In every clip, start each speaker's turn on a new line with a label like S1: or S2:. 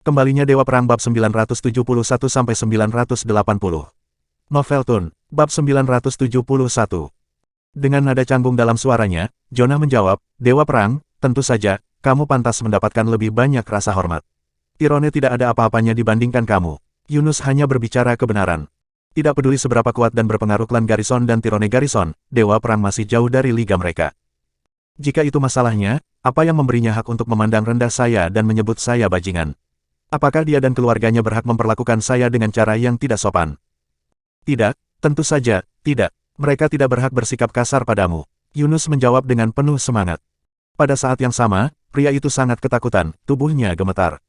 S1: Kembalinya Dewa Perang bab 971-980. Novel Tun, bab 971. Dengan nada canggung dalam suaranya, Jonah menjawab, Dewa Perang, tentu saja, kamu pantas mendapatkan lebih banyak rasa hormat. Tyrone tidak ada apa-apanya dibandingkan kamu. Yunus hanya berbicara kebenaran. Tidak peduli seberapa kuat dan berpengaruh klan Garrison dan Tyrone Garrison, Dewa Perang masih jauh dari liga mereka. Jika itu masalahnya, apa yang memberinya hak untuk memandang rendah saya dan menyebut saya bajingan? Apakah dia dan keluarganya berhak memperlakukan saya dengan cara yang tidak sopan? Tidak, tentu saja, tidak. Mereka tidak berhak bersikap kasar padamu. Yunus menjawab dengan penuh semangat. Pada saat yang sama, pria itu sangat ketakutan, tubuhnya gemetar.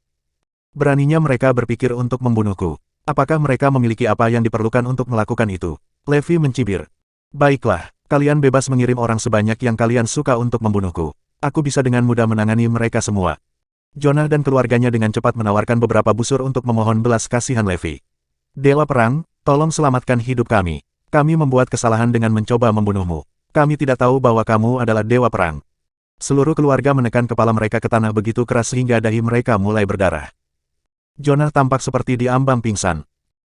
S1: Beraninya mereka berpikir untuk membunuhku. Apakah mereka memiliki apa yang diperlukan untuk melakukan itu? Levi mencibir. Baiklah, kalian bebas mengirim orang sebanyak yang kalian suka untuk membunuhku. Aku bisa dengan mudah menangani mereka semua. Jonah dan keluarganya dengan cepat menawarkan beberapa busur untuk memohon belas kasihan Levi. Dewa Perang, tolong selamatkan hidup kami. Kami membuat kesalahan dengan mencoba membunuhmu. Kami tidak tahu bahwa kamu adalah Dewa Perang. Seluruh keluarga menekan kepala mereka ke tanah begitu keras sehingga dahi mereka mulai berdarah. Jonah tampak seperti diambang pingsan.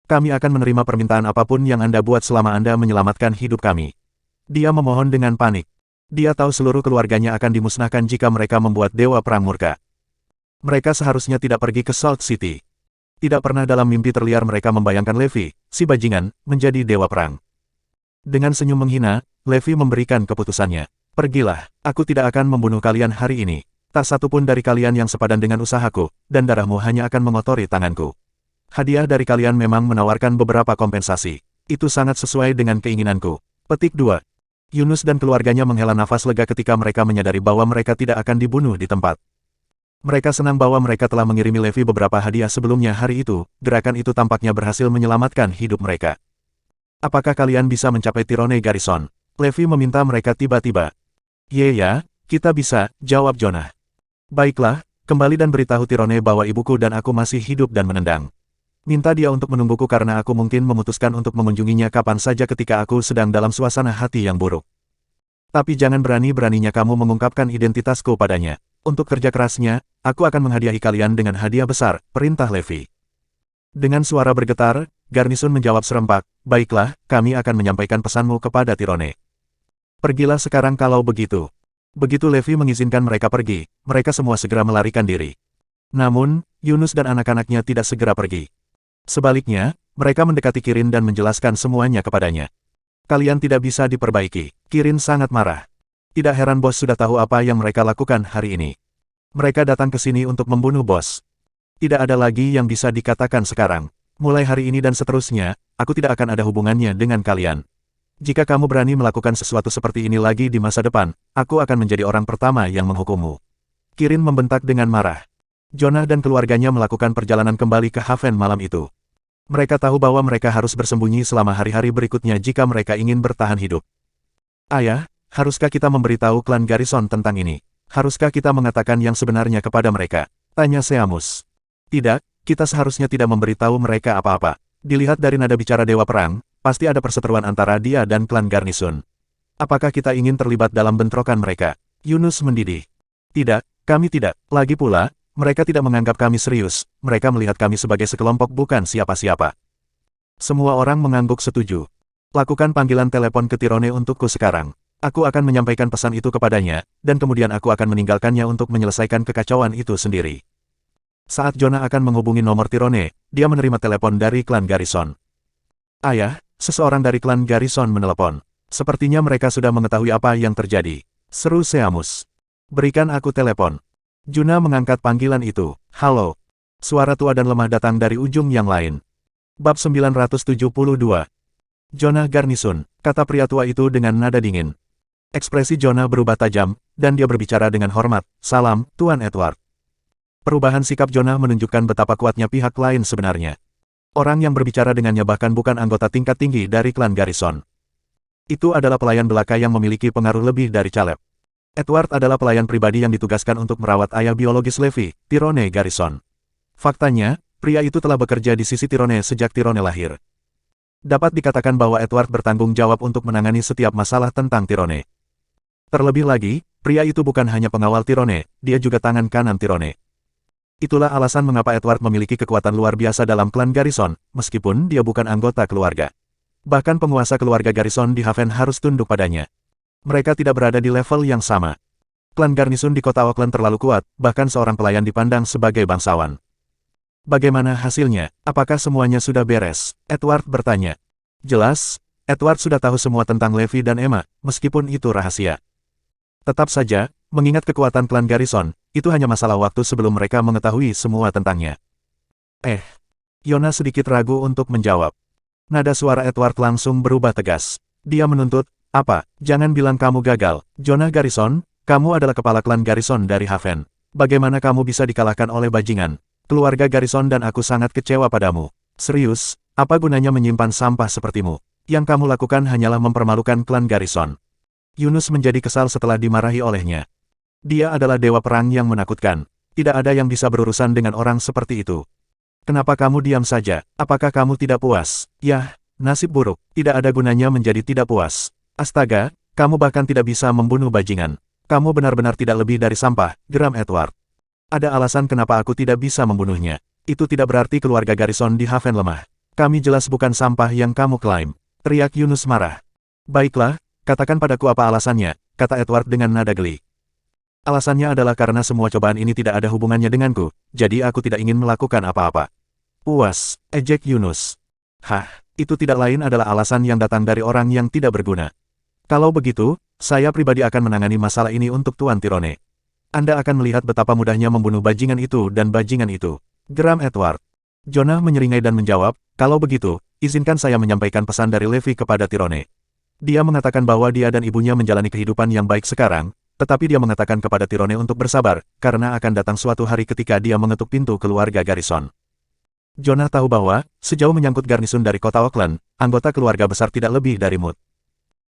S1: Kami akan menerima permintaan apapun yang Anda buat selama Anda menyelamatkan hidup kami. Dia memohon dengan panik. Dia tahu seluruh keluarganya akan dimusnahkan jika mereka membuat Dewa Perang murka. Mereka seharusnya tidak pergi ke Salt City. Tidak pernah dalam mimpi terliar mereka membayangkan Levi, si bajingan, menjadi Dewa Perang. Dengan senyum menghina, Levi memberikan keputusannya. Pergilah, aku tidak akan membunuh kalian hari ini. Tak satu pun dari kalian yang sepadan dengan usahaku, dan darahmu hanya akan mengotori tanganku. Hadiah dari kalian memang menawarkan beberapa kompensasi. Itu sangat sesuai dengan keinginanku. Petik 2. Yunus dan keluarganya menghela nafas lega ketika mereka menyadari bahwa mereka tidak akan dibunuh di tempat. Mereka senang bahwa mereka telah mengirimi Levi beberapa hadiah sebelumnya hari itu, gerakan itu tampaknya berhasil menyelamatkan hidup mereka. Apakah kalian bisa mencapai Tyrone Garrison? Levi meminta mereka tiba-tiba. Ya, kita bisa, jawab Jonah. Baiklah, kembali dan beritahu Tyrone bahwa ibuku dan aku masih hidup dan menendang. Minta dia untuk menungguku karena aku mungkin memutuskan untuk mengunjunginya kapan saja ketika aku sedang dalam suasana hati yang buruk. Tapi jangan berani-beraninya kamu mengungkapkan identitasku padanya. Untuk kerja kerasnya, aku akan menghadiahi kalian dengan hadiah besar, perintah Levi. Dengan suara bergetar, Garnison menjawab serempak, baiklah, kami akan menyampaikan pesanmu kepada Tyrone. Pergilah sekarang kalau begitu. Begitu Levi mengizinkan mereka pergi, mereka semua segera melarikan diri. Namun, Yunus dan anak-anaknya tidak segera pergi. Sebaliknya, mereka mendekati Kirin dan menjelaskan semuanya kepadanya. Kalian tidak bisa diperbaiki. Kirin sangat marah. Tidak heran bos sudah tahu apa yang mereka lakukan hari ini. Mereka datang ke sini untuk membunuh bos. Tidak ada lagi yang bisa dikatakan sekarang. Mulai hari ini dan seterusnya, aku tidak akan ada hubungannya dengan kalian. Jika kamu berani melakukan sesuatu seperti ini lagi di masa depan, aku akan menjadi orang pertama yang menghukummu. Kirin membentak dengan marah. Jonah dan keluarganya melakukan perjalanan kembali ke Haven malam itu. Mereka tahu bahwa mereka harus bersembunyi selama hari-hari berikutnya jika mereka ingin bertahan hidup. Ayah, haruskah kita memberitahu klan Garrison tentang ini? Haruskah kita mengatakan yang sebenarnya kepada mereka? Tanya Seamus. Tidak, kita seharusnya tidak memberitahu mereka apa-apa. Dilihat dari nada bicara Dewa Perang, pasti ada perseteruan antara dia dan klan Garnison. Apakah kita ingin terlibat dalam bentrokan mereka? Yunus mendidih. Tidak, kami tidak. Lagi pula, mereka tidak menganggap kami serius. Mereka melihat kami sebagai sekelompok bukan siapa-siapa. Semua orang mengangguk setuju. Lakukan panggilan telepon ke Tyrone untukku sekarang. Aku akan menyampaikan pesan itu kepadanya, dan kemudian aku akan meninggalkannya untuk menyelesaikan kekacauan itu sendiri. Saat Jonah akan menghubungi nomor Tyrone, dia menerima telepon dari klan Garrison. Ayah, seseorang dari klan Garrison menelepon. Sepertinya mereka sudah mengetahui apa yang terjadi. Seru Seamus. Berikan aku telepon. Juna mengangkat panggilan itu. Halo. Suara tua dan lemah datang dari ujung yang lain. Bab 972. Jonah Garnison, kata pria tua itu dengan nada dingin. Ekspresi Jonah berubah tajam, dan dia berbicara dengan hormat. Salam, Tuan Edward. Perubahan sikap Jonah menunjukkan betapa kuatnya pihak lain sebenarnya. Orang yang berbicara dengannya bahkan bukan anggota tingkat tinggi dari klan Garrison. Itu adalah pelayan belaka yang memiliki pengaruh lebih dari Caleb. Edward adalah pelayan pribadi yang ditugaskan untuk merawat ayah biologis Levi, Tyrone Garrison. Faktanya, pria itu telah bekerja di sisi Tyrone sejak Tyrone lahir. Dapat dikatakan bahwa Edward bertanggung jawab untuk menangani setiap masalah tentang Tyrone. Terlebih lagi, pria itu bukan hanya pengawal Tyrone, dia juga tangan kanan Tyrone. Itulah alasan mengapa Edward memiliki kekuatan luar biasa dalam klan Garrison, meskipun dia bukan anggota keluarga. Bahkan penguasa keluarga Garrison di Haven harus tunduk padanya. Mereka tidak berada di level yang sama. Klan Garnison di kota Auckland terlalu kuat, bahkan seorang pelayan dipandang sebagai bangsawan. Bagaimana hasilnya? Apakah semuanya sudah beres? Edward bertanya. Jelas, Edward sudah tahu semua tentang Levi dan Emma, meskipun itu rahasia. Tetap saja, mengingat kekuatan klan Garrison, itu hanya masalah waktu sebelum mereka mengetahui semua tentangnya. Yona sedikit ragu untuk menjawab. Nada suara Edward langsung berubah tegas. Dia menuntut, apa? Jangan bilang kamu gagal. Jonah Garrison, kamu adalah kepala klan Garrison dari Haven. Bagaimana kamu bisa dikalahkan oleh bajingan? Keluarga Garrison dan aku sangat kecewa padamu. Serius, apa gunanya menyimpan sampah sepertimu? Yang kamu lakukan hanyalah mempermalukan klan Garrison. Yunus menjadi kesal setelah dimarahi olehnya. Dia adalah dewa perang yang menakutkan. Tidak ada yang bisa berurusan dengan orang seperti itu. Kenapa kamu diam saja? Apakah kamu tidak puas? Yah, nasib buruk. Tidak ada gunanya menjadi tidak puas. Astaga, kamu bahkan tidak bisa membunuh bajingan. Kamu benar-benar tidak lebih dari sampah, geram Edward. Ada alasan kenapa aku tidak bisa membunuhnya. Itu tidak berarti keluarga Garrison di Haven lemah. Kami jelas bukan sampah yang kamu klaim. Teriak Yunus marah. Baiklah, katakan padaku apa alasannya, kata Edward dengan nada geli. Alasannya adalah karena semua cobaan ini tidak ada hubungannya denganku, jadi aku tidak ingin melakukan apa-apa. Puas, ejek Yunus. Hah, itu tidak lain adalah alasan yang datang dari orang yang tidak berguna. Kalau begitu, saya pribadi akan menangani masalah ini untuk Tuan Tyrone. Anda akan melihat betapa mudahnya membunuh bajingan itu dan bajingan itu. Geram Edward. Jonah menyeringai dan menjawab, kalau begitu, izinkan saya menyampaikan pesan dari Levi kepada Tyrone. Dia mengatakan bahwa dia dan ibunya menjalani kehidupan yang baik sekarang, tetapi dia mengatakan kepada Tyrone untuk bersabar, karena akan datang suatu hari ketika dia mengetuk pintu keluarga Garrison. Jonah tahu bahwa, sejauh menyangkut garnisun dari kota Auckland, anggota keluarga besar tidak lebih dari Mood.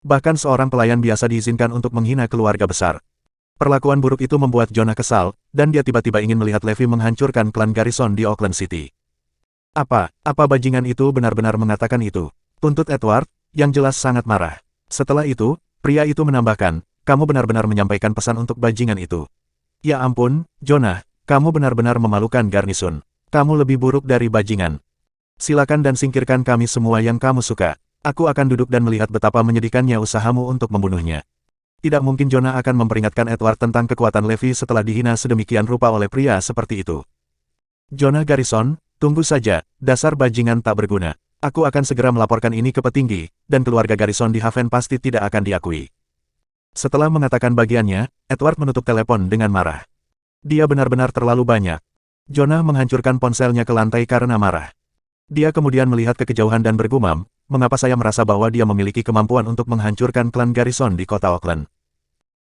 S1: Bahkan seorang pelayan biasa diizinkan untuk menghina keluarga besar. Perlakuan buruk itu membuat Jonah kesal, dan dia tiba-tiba ingin melihat Levi menghancurkan klan Garrison di Auckland City. Apa bajingan itu benar-benar mengatakan itu? Tuntut Edward, yang jelas sangat marah. Setelah itu, pria itu menambahkan, kamu benar-benar menyampaikan pesan untuk bajingan itu. Ya ampun, Jonah, kamu benar-benar memalukan garnisun. Kamu lebih buruk dari bajingan. Silakan dan singkirkan kami semua yang kamu suka. Aku akan duduk dan melihat betapa menyedihkannya usahamu untuk membunuhnya. Tidak mungkin Jonah akan memperingatkan Edward tentang kekuatan Levi setelah dihina sedemikian rupa oleh pria seperti itu. Jonah Garrison, tunggu saja, dasar bajingan tak berguna. Aku akan segera melaporkan ini ke petinggi, dan keluarga Garrison di Haven pasti tidak akan diakui. Setelah mengatakan bagiannya, Edward menutup telepon dengan marah. Dia benar-benar terlalu banyak. Jonah menghancurkan ponselnya ke lantai karena marah. Dia kemudian melihat ke kejauhan dan bergumam, mengapa saya merasa bahwa dia memiliki kemampuan untuk menghancurkan klan Garrison di kota Auckland.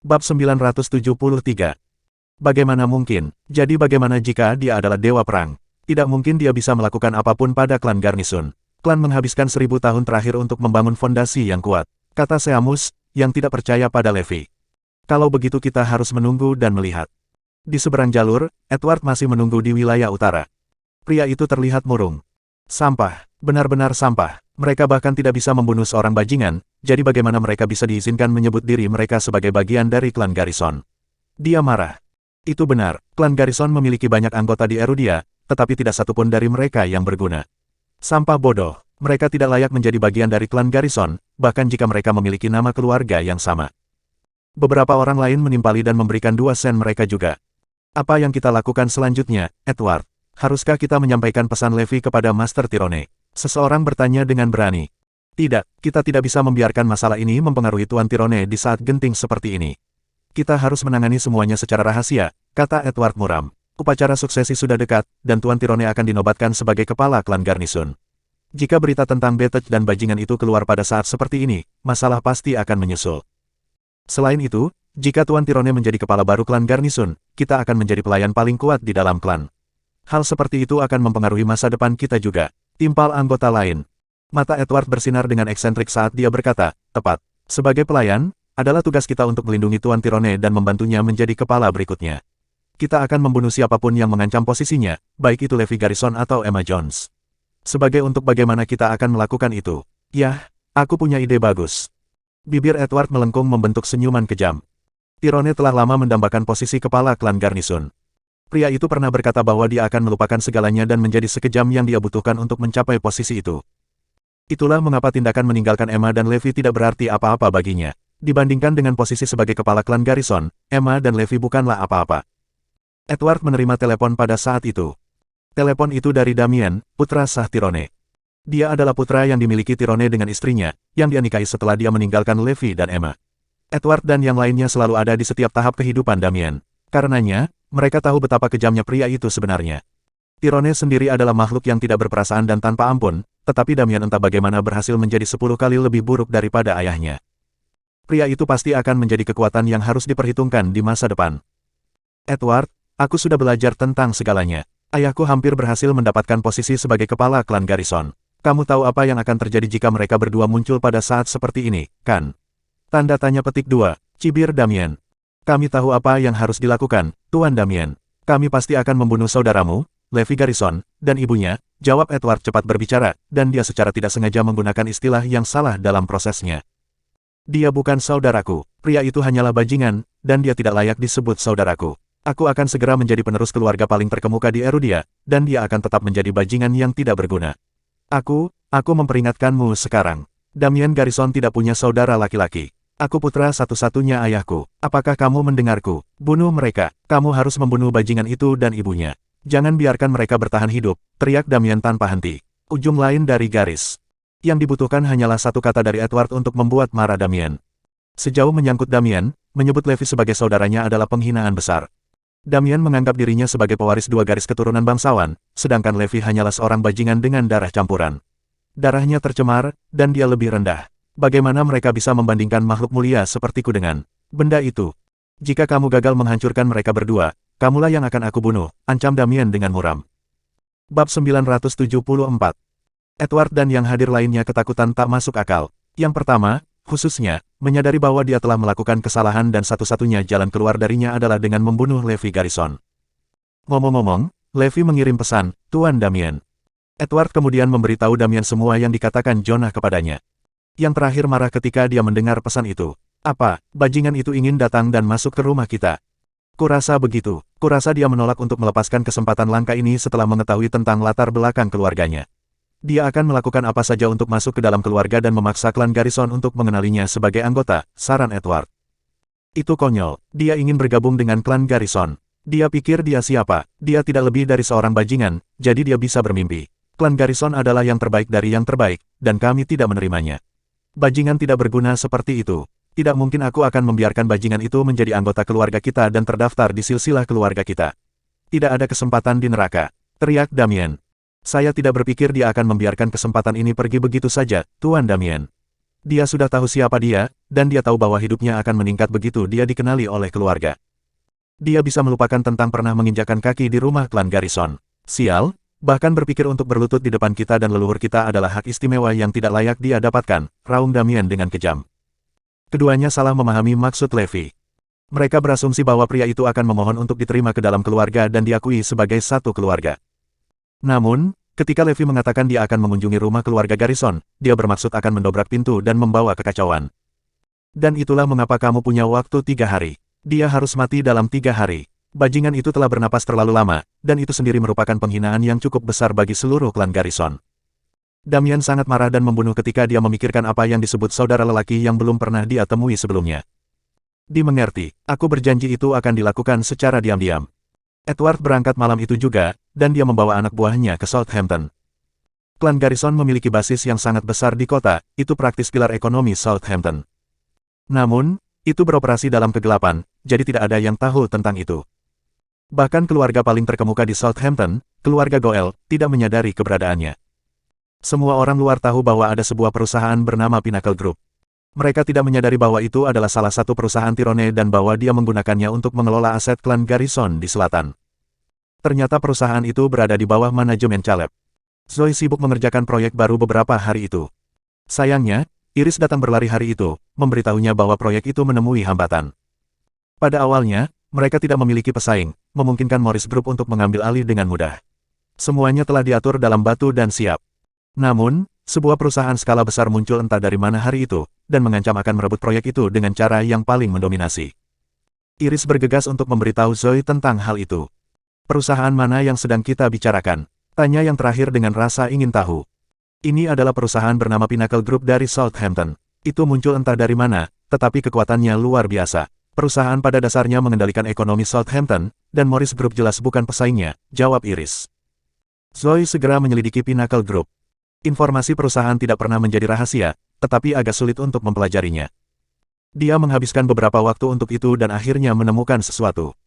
S1: Bab 973. Bagaimana mungkin? Jadi bagaimana jika dia adalah dewa perang? Tidak mungkin dia bisa melakukan apapun pada klan Garnison. Klan menghabiskan 1000 tahun terakhir untuk membangun fondasi yang kuat, kata Seamus, yang tidak percaya pada Levi. Kalau begitu kita harus menunggu dan melihat. Di seberang jalur, Edward masih menunggu di wilayah utara. Pria itu terlihat murung. Sampah, benar-benar sampah. Mereka bahkan tidak bisa membunuh seorang bajingan, jadi bagaimana mereka bisa diizinkan menyebut diri mereka sebagai bagian dari klan Garrison? Dia marah. Itu benar, klan Garrison memiliki banyak anggota di Erudia, tetapi tidak satupun dari mereka yang berguna. Sampah bodoh, mereka tidak layak menjadi bagian dari klan Garrison, bahkan jika mereka memiliki nama keluarga yang sama. Beberapa orang lain menimpali dan memberikan 2 sen mereka juga. Apa yang kita lakukan selanjutnya, Edward? Haruskah kita menyampaikan pesan Levi kepada Master Tyrone? Seseorang bertanya dengan berani. Tidak, kita tidak bisa membiarkan masalah ini mempengaruhi Tuan Tyrone di saat genting seperti ini. Kita harus menangani semuanya secara rahasia, kata Edward muram. Upacara suksesi sudah dekat, dan Tuan Tyrone akan dinobatkan sebagai kepala klan Garnison. Jika berita tentang Betech dan bajingan itu keluar pada saat seperti ini, masalah pasti akan menyusul. Selain itu, jika Tuan Tyrone menjadi kepala baru klan Garnison, kita akan menjadi pelayan paling kuat di dalam klan. Hal seperti itu akan mempengaruhi masa depan kita juga. Timpal anggota lain. Mata Edward bersinar dengan eksentrik saat dia berkata, tepat. Sebagai pelayan, adalah tugas kita untuk melindungi Tuan Tyrone dan membantunya menjadi kepala berikutnya. Kita akan membunuh siapapun yang mengancam posisinya, baik itu Levi Garrison atau Emma Jones. Sebagai untuk bagaimana kita akan melakukan itu. Yah, aku punya ide bagus. Bibir Edward melengkung membentuk senyuman kejam. Tyrone telah lama mendambakan posisi kepala klan Garnison. Pria itu pernah berkata bahwa dia akan melupakan segalanya dan menjadi sekejam yang dia butuhkan untuk mencapai posisi itu. Itulah mengapa tindakan meninggalkan Emma dan Levi tidak berarti apa-apa baginya. Dibandingkan dengan posisi sebagai kepala klan Garrison, Emma dan Levi bukanlah apa-apa. Edward menerima telepon pada saat itu. Telepon itu dari Damien, putra sah Tyrone. Dia adalah putra yang dimiliki Tyrone dengan istrinya, yang dia nikahi setelah dia meninggalkan Levi dan Emma. Edward dan yang lainnya selalu ada di setiap tahap kehidupan Damien. Karenanya, mereka tahu betapa kejamnya pria itu sebenarnya. Tyrone sendiri adalah makhluk yang tidak berperasaan dan tanpa ampun, tetapi Damien entah bagaimana berhasil menjadi 10 kali lebih buruk daripada ayahnya. Pria itu pasti akan menjadi kekuatan yang harus diperhitungkan di masa depan. Edward, aku sudah belajar tentang segalanya. Ayahku hampir berhasil mendapatkan posisi sebagai kepala klan Garrison. Kamu tahu apa yang akan terjadi jika mereka berdua muncul pada saat seperti ini, kan? Tanda tanya petik 2, cibir Damien. Kami tahu apa yang harus dilakukan, Tuan Damien. Kami pasti akan membunuh saudaramu, Levi Garrison, dan ibunya, jawab Edward cepat berbicara, dan dia secara tidak sengaja menggunakan istilah yang salah dalam prosesnya. Dia bukan saudaraku, pria itu hanyalah bajingan, dan dia tidak layak disebut saudaraku. Aku akan segera menjadi penerus keluarga paling terkemuka di Erudia, dan dia akan tetap menjadi bajingan yang tidak berguna. Aku memperingatkanmu sekarang. Damien Garrison tidak punya saudara laki-laki. Aku putra satu-satunya ayahku. Apakah kamu mendengarku? Bunuh mereka. Kamu harus membunuh bajingan itu dan ibunya. Jangan biarkan mereka bertahan hidup, teriak Damien tanpa henti. Ujung lain dari garis. Yang dibutuhkan hanyalah satu kata dari Edward untuk membuat marah Damien. Sejauh menyangkut Damien, menyebut Levi sebagai saudaranya adalah penghinaan besar. Damien menganggap dirinya sebagai pewaris 2 garis keturunan bangsawan, sedangkan Levi hanyalah seorang bajingan dengan darah campuran. Darahnya tercemar, dan dia lebih rendah. Bagaimana mereka bisa membandingkan makhluk mulia sepertiku dengan benda itu? Jika kamu gagal menghancurkan mereka berdua, kamulah yang akan aku bunuh, ancam Damien dengan muram. Bab 974. Edward dan yang hadir lainnya ketakutan tak masuk akal. Yang pertama, khususnya, menyadari bahwa dia telah melakukan kesalahan dan satu-satunya jalan keluar darinya adalah dengan membunuh Levi Garrison. Ngomong-ngomong, Levi mengirim pesan, Tuan Damien. Edward kemudian memberitahu Damien semua yang dikatakan Jonah kepadanya. Yang terakhir marah ketika dia mendengar pesan itu. Apa, bajingan itu ingin datang dan masuk ke rumah kita? Kurasa begitu. Kurasa dia menolak untuk melepaskan kesempatan langka ini setelah mengetahui tentang latar belakang keluarganya. Dia akan melakukan apa saja untuk masuk ke dalam keluarga dan memaksa klan Garrison untuk mengenalinya sebagai anggota, saran Edward. Itu konyol, dia ingin bergabung dengan klan Garrison. Dia pikir dia siapa, dia tidak lebih dari seorang bajingan, jadi dia bisa bermimpi. Klan Garrison adalah yang terbaik dari yang terbaik, dan kami tidak menerimanya. Bajingan tidak berguna seperti itu. Tidak mungkin aku akan membiarkan bajingan itu menjadi anggota keluarga kita dan terdaftar di silsilah keluarga kita. Tidak ada kesempatan di neraka, teriak Damien. Saya tidak berpikir dia akan membiarkan kesempatan ini pergi begitu saja, Tuan Damien. Dia sudah tahu siapa dia, dan dia tahu bahwa hidupnya akan meningkat begitu dia dikenali oleh keluarga. Dia bisa melupakan tentang pernah menginjakan kaki di rumah klan Garrison. Sial, bahkan berpikir untuk berlutut di depan kita dan leluhur kita adalah hak istimewa yang tidak layak dia dapatkan, raung Damien dengan kejam. Keduanya salah memahami maksud Levi. Mereka berasumsi bahwa pria itu akan memohon untuk diterima ke dalam keluarga dan diakui sebagai satu keluarga. Namun, ketika Levi mengatakan dia akan mengunjungi rumah keluarga Garrison, dia bermaksud akan mendobrak pintu dan membawa kekacauan. Dan itulah mengapa kamu punya waktu 3 hari. Dia harus mati dalam 3 hari. Bajingan itu telah bernapas terlalu lama, dan itu sendiri merupakan penghinaan yang cukup besar bagi seluruh klan Garrison. Damien sangat marah dan membunuh ketika dia memikirkan apa yang disebut saudara lelaki yang belum pernah dia temui sebelumnya. Dimengerti, aku berjanji itu akan dilakukan secara diam-diam. Edward berangkat malam itu juga, dan dia membawa anak buahnya ke Southampton. Klan Garrison memiliki basis yang sangat besar di kota, itu praktis pilar ekonomi Southampton. Namun, itu beroperasi dalam kegelapan, jadi tidak ada yang tahu tentang itu. Bahkan keluarga paling terkemuka di Southampton, keluarga Goel, tidak menyadari keberadaannya. Semua orang luar tahu bahwa ada sebuah perusahaan bernama Pinnacle Group. Mereka tidak menyadari bahwa itu adalah salah satu perusahaan Tyrone dan bahwa dia menggunakannya untuk mengelola aset klan Garrison di selatan. Ternyata perusahaan itu berada di bawah manajemen Caleb. Zoe sibuk mengerjakan proyek baru beberapa hari itu. Sayangnya, Iris datang berlari hari itu, memberitahunya bahwa proyek itu menemui hambatan. Pada awalnya, mereka tidak memiliki pesaing, memungkinkan Morris Group untuk mengambil alih dengan mudah. Semuanya telah diatur dalam batu dan siap. Namun, sebuah perusahaan skala besar muncul entah dari mana hari itu, dan mengancam akan merebut proyek itu dengan cara yang paling mendominasi. Iris bergegas untuk memberitahu Zoe tentang hal itu. Perusahaan mana yang sedang kita bicarakan? Tanya yang terakhir dengan rasa ingin tahu. Ini adalah perusahaan bernama Pinnacle Group dari Southampton. Itu muncul entah dari mana, tetapi kekuatannya luar biasa. Perusahaan pada dasarnya mengendalikan ekonomi Southampton, dan Morris Group jelas bukan pesaingnya, jawab Iris. Zoe segera menyelidiki Pinnacle Group. Informasi perusahaan tidak pernah menjadi rahasia, tetapi agak sulit untuk mempelajarinya. Dia menghabiskan beberapa waktu untuk itu dan akhirnya menemukan sesuatu.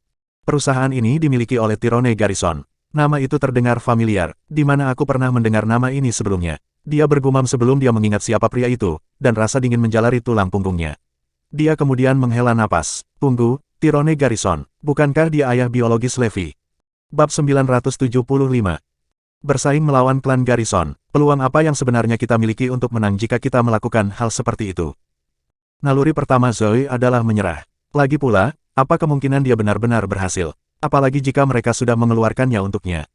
S1: Perusahaan ini dimiliki oleh Tyrone Garrison. Nama itu terdengar familiar, di mana aku pernah mendengar nama ini sebelumnya. Dia bergumam sebelum dia mengingat siapa pria itu, dan rasa dingin menjalari tulang punggungnya. Dia kemudian menghela napas. Tunggu, Tyrone Garrison, bukankah dia ayah biologis Levi? Bab 975. Bersaing melawan klan Garrison. Peluang apa yang sebenarnya kita miliki untuk menang jika kita melakukan hal seperti itu? Naluri pertama Zoe adalah menyerah. Lagi pula, apa kemungkinan dia benar-benar berhasil? Apalagi jika mereka sudah mengeluarkannya untuknya.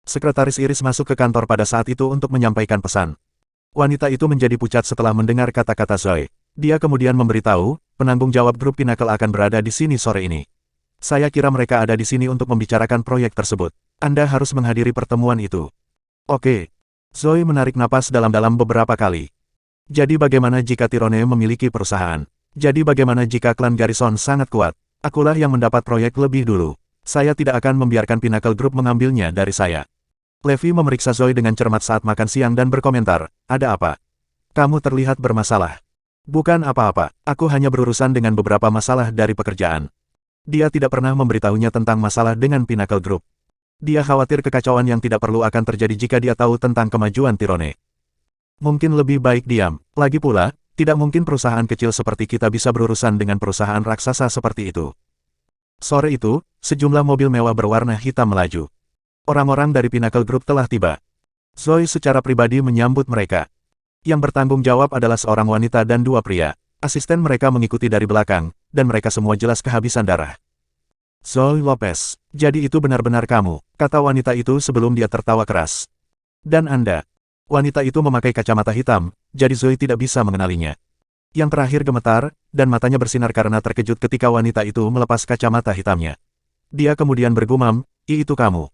S1: Sekretaris Iris masuk ke kantor pada saat itu untuk menyampaikan pesan. Wanita itu menjadi pucat setelah mendengar kata-kata Zoe. Dia kemudian memberitahu, penanggung jawab grup Pinnacle akan berada di sini sore ini. Saya kira mereka ada di sini untuk membicarakan proyek tersebut. Anda harus menghadiri pertemuan itu. Oke. Zoe menarik napas dalam-dalam beberapa kali. Jadi bagaimana jika Tyrone memiliki perusahaan? Jadi bagaimana jika klan Garrison sangat kuat? Akulah yang mendapat proyek lebih dulu. Saya tidak akan membiarkan Pinnacle Group mengambilnya dari saya. Levi memeriksa Zoe dengan cermat saat makan siang dan berkomentar, ada apa? Kamu terlihat bermasalah. Bukan apa-apa, aku hanya berurusan dengan beberapa masalah dari pekerjaan. Dia tidak pernah memberitahunya tentang masalah dengan Pinnacle Group. Dia khawatir kekacauan yang tidak perlu akan terjadi jika dia tahu tentang kemajuan Tyrone. Mungkin lebih baik diam. Lagi pula, tidak mungkin perusahaan kecil seperti kita bisa berurusan dengan perusahaan raksasa seperti itu. Sore itu, sejumlah mobil mewah berwarna hitam melaju. Orang-orang dari Pinnacle Group telah tiba. Zoe secara pribadi menyambut mereka. Yang bertanggung jawab adalah seorang wanita dan dua pria. Asisten mereka mengikuti dari belakang, dan mereka semua jelas kehabisan darah. Zoe Lopez, jadi itu benar-benar kamu, kata wanita itu sebelum dia tertawa keras. Dan Anda. Wanita itu memakai kacamata hitam, jadi Zoe tidak bisa mengenalinya. Yang terakhir gemetar, dan matanya bersinar karena terkejut ketika wanita itu melepas kacamata hitamnya. Dia kemudian bergumam, itu kamu.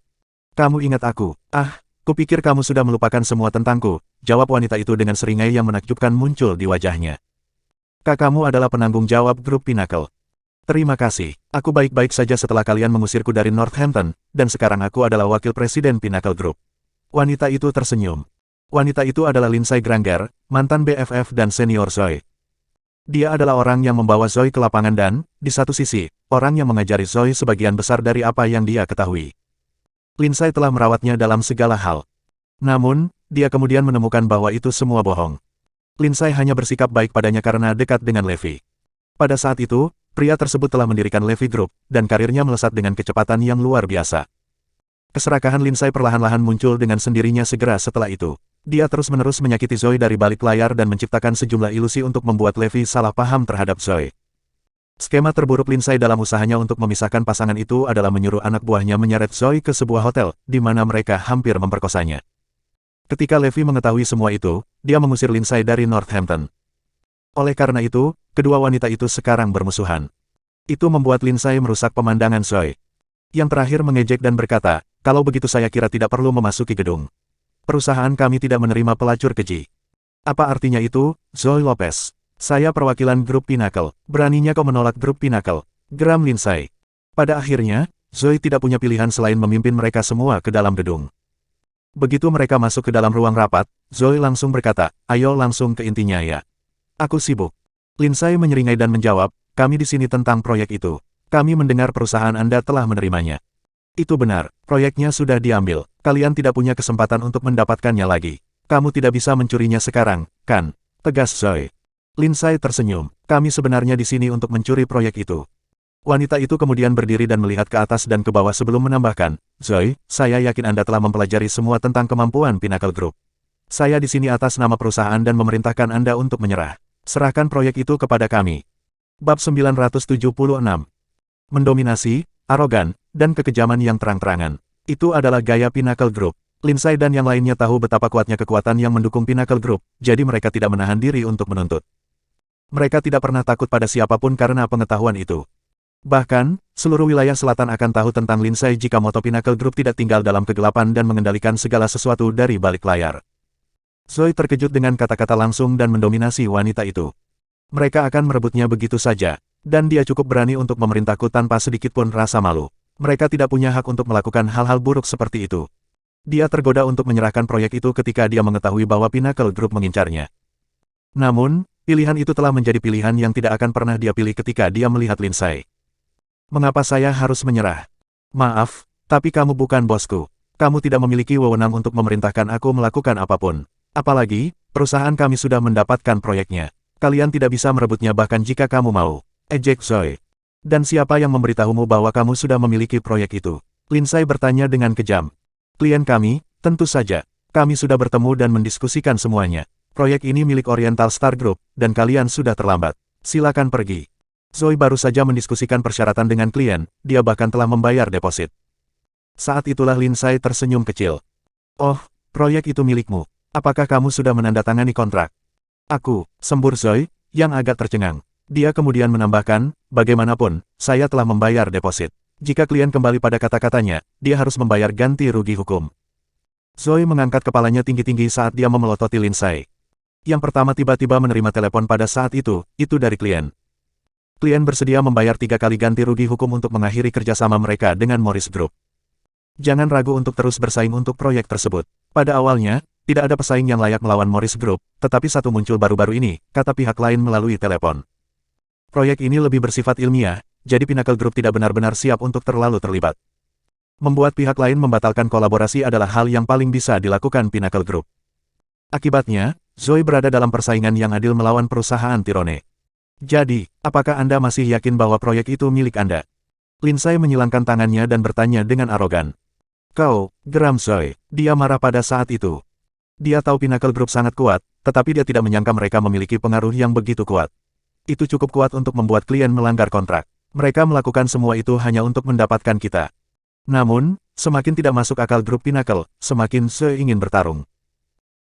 S1: Kamu ingat aku. Ah, kupikir kamu sudah melupakan semua tentangku, jawab wanita itu dengan seringai yang menakjubkan muncul di wajahnya. Kakakmu adalah penanggung jawab grup Pinnacle. Terima kasih, aku baik-baik saja setelah kalian mengusirku dari Northampton, dan sekarang aku adalah wakil presiden Pinnacle Group. Wanita itu tersenyum. Wanita itu adalah Lindsay Granger, mantan BFF dan senior Zoe. Dia adalah orang yang membawa Zoe ke lapangan dan, di satu sisi, orang yang mengajari Zoe sebagian besar dari apa yang dia ketahui. Lindsay telah merawatnya dalam segala hal. Namun, dia kemudian menemukan bahwa itu semua bohong. Lindsay hanya bersikap baik padanya karena dekat dengan Levi. Pada saat itu, pria tersebut telah mendirikan Levi Group, dan karirnya melesat dengan kecepatan yang luar biasa. Keserakahan Lindsay perlahan-lahan muncul dengan sendirinya segera setelah itu. Dia terus-menerus menyakiti Zoe dari balik layar dan menciptakan sejumlah ilusi untuk membuat Levi salah paham terhadap Zoe. Skema terburuk Lindsay dalam usahanya untuk memisahkan pasangan itu adalah menyuruh anak buahnya menyeret Zoe ke sebuah hotel, di mana mereka hampir memperkosanya. Ketika Levi mengetahui semua itu, dia mengusir Lindsay dari Northampton. Oleh karena itu, kedua wanita itu sekarang bermusuhan. Itu membuat Lindsay merusak pemandangan Zoe. Yang terakhir mengejek dan berkata, kalau begitu saya kira tidak perlu memasuki gedung. Perusahaan kami tidak menerima pelacur keji. Apa artinya itu, Zoe Lopez? Saya perwakilan grup Pinnacle. Beraninya kau menolak grup Pinnacle? Geram Lindsay. Pada akhirnya, Zoe tidak punya pilihan selain memimpin mereka semua ke dalam gedung. Begitu mereka masuk ke dalam ruang rapat, Zoe langsung berkata, ayo langsung ke intinya ya. Aku sibuk. Lindsay menyeringai dan menjawab, kami di sini tentang proyek itu. Kami mendengar perusahaan Anda telah menerimanya. Itu benar, proyeknya sudah diambil. Kalian tidak punya kesempatan untuk mendapatkannya lagi. Kamu tidak bisa mencurinya sekarang, kan? Tegas Zoe. Lindsay tersenyum. Kami sebenarnya di sini untuk mencuri proyek itu. Wanita itu kemudian berdiri dan melihat ke atas dan ke bawah sebelum menambahkan, Zoe, saya yakin Anda telah mempelajari semua tentang kemampuan Pinnacle Group. Saya di sini atas nama perusahaan dan memerintahkan Anda untuk menyerah. Serahkan proyek itu kepada kami. Bab 976. Mendominasi, arogan, dan kekejaman yang terang-terangan. Itu adalah gaya Pinnacle Group. Lindsay dan yang lainnya tahu betapa kuatnya kekuatan yang mendukung Pinnacle Group, jadi mereka tidak menahan diri untuk menuntut. Mereka tidak pernah takut pada siapapun karena pengetahuan itu. Bahkan, seluruh wilayah selatan akan tahu tentang Lindsay jika moto Pinnacle Group tidak tinggal dalam kegelapan dan mengendalikan segala sesuatu dari balik layar. Zoe terkejut dengan kata-kata langsung dan mendominasi wanita itu. Mereka akan merebutnya begitu saja, dan dia cukup berani untuk memerintahku tanpa sedikit pun rasa malu. Mereka tidak punya hak untuk melakukan hal-hal buruk seperti itu. Dia tergoda untuk menyerahkan proyek itu ketika dia mengetahui bahwa Pinnacle Group mengincarnya. Namun, pilihan itu telah menjadi pilihan yang tidak akan pernah dia pilih ketika dia melihat Lindsay. Mengapa saya harus menyerah? Maaf, tapi kamu bukan bosku. Kamu tidak memiliki wewenang untuk memerintahkan aku melakukan apapun. Apalagi, perusahaan kami sudah mendapatkan proyeknya. Kalian tidak bisa merebutnya bahkan jika kamu mau. Ejek Zoe. Dan siapa yang memberitahumu bahwa kamu sudah memiliki proyek itu? Lindsay bertanya dengan kejam. Klien kami, tentu saja. Kami sudah bertemu dan mendiskusikan semuanya. Proyek ini milik Oriental Star Group, dan kalian sudah terlambat. Silakan pergi. Zoe baru saja mendiskusikan persyaratan dengan klien, dia bahkan telah membayar deposit. Saat itulah Lindsay tersenyum kecil. Oh, proyek itu milikmu. Apakah kamu sudah menandatangani kontrak? Aku, sembur Zoe, yang agak tercengang. Dia kemudian menambahkan, bagaimanapun, saya telah membayar deposit. Jika klien kembali pada kata-katanya, dia harus membayar ganti rugi hukum. Zoe mengangkat kepalanya tinggi-tinggi saat dia memelototi Lindsay. Yang pertama tiba-tiba menerima telepon pada saat itu dari klien. Klien bersedia membayar 3 kali ganti rugi hukum untuk mengakhiri kerjasama mereka dengan Morris Group. Jangan ragu untuk terus bersaing untuk proyek tersebut. Pada awalnya, tidak ada pesaing yang layak melawan Morris Group, tetapi satu muncul baru-baru ini, kata pihak lain melalui telepon. Proyek ini lebih bersifat ilmiah, jadi Pinnacle Group tidak benar-benar siap untuk terlalu terlibat. Membuat pihak lain membatalkan kolaborasi adalah hal yang paling bisa dilakukan Pinnacle Group. Akibatnya, Zoe berada dalam persaingan yang adil melawan perusahaan Tyrone. Jadi, apakah Anda masih yakin bahwa proyek itu milik Anda? Lindsay menyilangkan tangannya dan bertanya dengan arogan. Kau, geram Zoe. Dia marah pada saat itu. Dia tahu Pinnacle Group sangat kuat, tetapi dia tidak menyangka mereka memiliki pengaruh yang begitu kuat. Itu cukup kuat untuk membuat klien melanggar kontrak. Mereka melakukan semua itu hanya untuk mendapatkan kita. Namun, semakin tidak masuk akal grup Pinnacle, semakin Zoe ingin bertarung.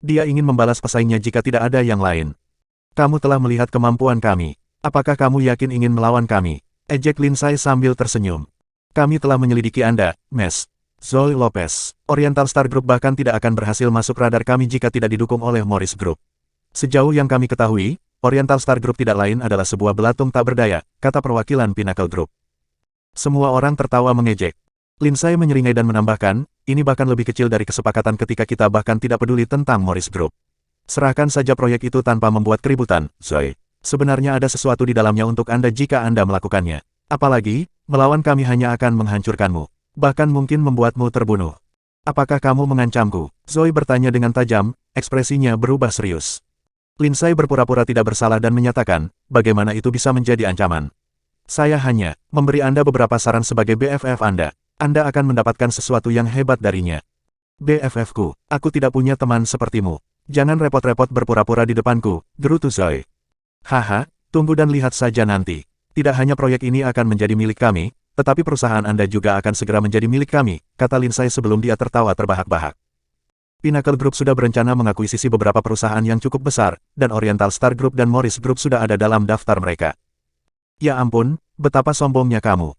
S1: Dia ingin membalas pesaingnya jika tidak ada yang lain. Kamu telah melihat kemampuan kami. Apakah kamu yakin ingin melawan kami? Ejek Lindsay sambil tersenyum. Kami telah menyelidiki Anda, Ms. Zoe Lopez. Oriental Star Group bahkan tidak akan berhasil masuk radar kami jika tidak didukung oleh Morris Group. Sejauh yang kami ketahui, Oriental Star Group tidak lain adalah sebuah belatung tak berdaya, kata perwakilan Pinnacle Group. Semua orang tertawa mengejek. Lindsay menyeringai dan menambahkan, ini bahkan lebih kecil dari kesepakatan ketika kita bahkan tidak peduli tentang Morris Group. Serahkan saja proyek itu tanpa membuat keributan, Zoe. Sebenarnya ada sesuatu di dalamnya untuk Anda jika Anda melakukannya. Apalagi, melawan kami hanya akan menghancurkanmu. Bahkan mungkin membuatmu terbunuh. Apakah kamu mengancamku? Zoe bertanya dengan tajam, ekspresinya berubah serius. Lindsay berpura-pura tidak bersalah dan menyatakan, bagaimana itu bisa menjadi ancaman. Saya hanya memberi Anda beberapa saran sebagai BFF Anda. Anda akan mendapatkan sesuatu yang hebat darinya. BFF-ku, aku tidak punya teman sepertimu. Jangan repot-repot berpura-pura di depanku, gerutu Zoe. Haha, tunggu dan lihat saja nanti. Tidak hanya proyek ini akan menjadi milik kami, tetapi perusahaan Anda juga akan segera menjadi milik kami, kata Lindsay sebelum dia tertawa terbahak-bahak. Pinnacle Group sudah berencana mengakuisisi beberapa perusahaan yang cukup besar, dan Oriental Star Group dan Morris Group sudah ada dalam daftar mereka. Ya ampun, betapa sombongnya kamu.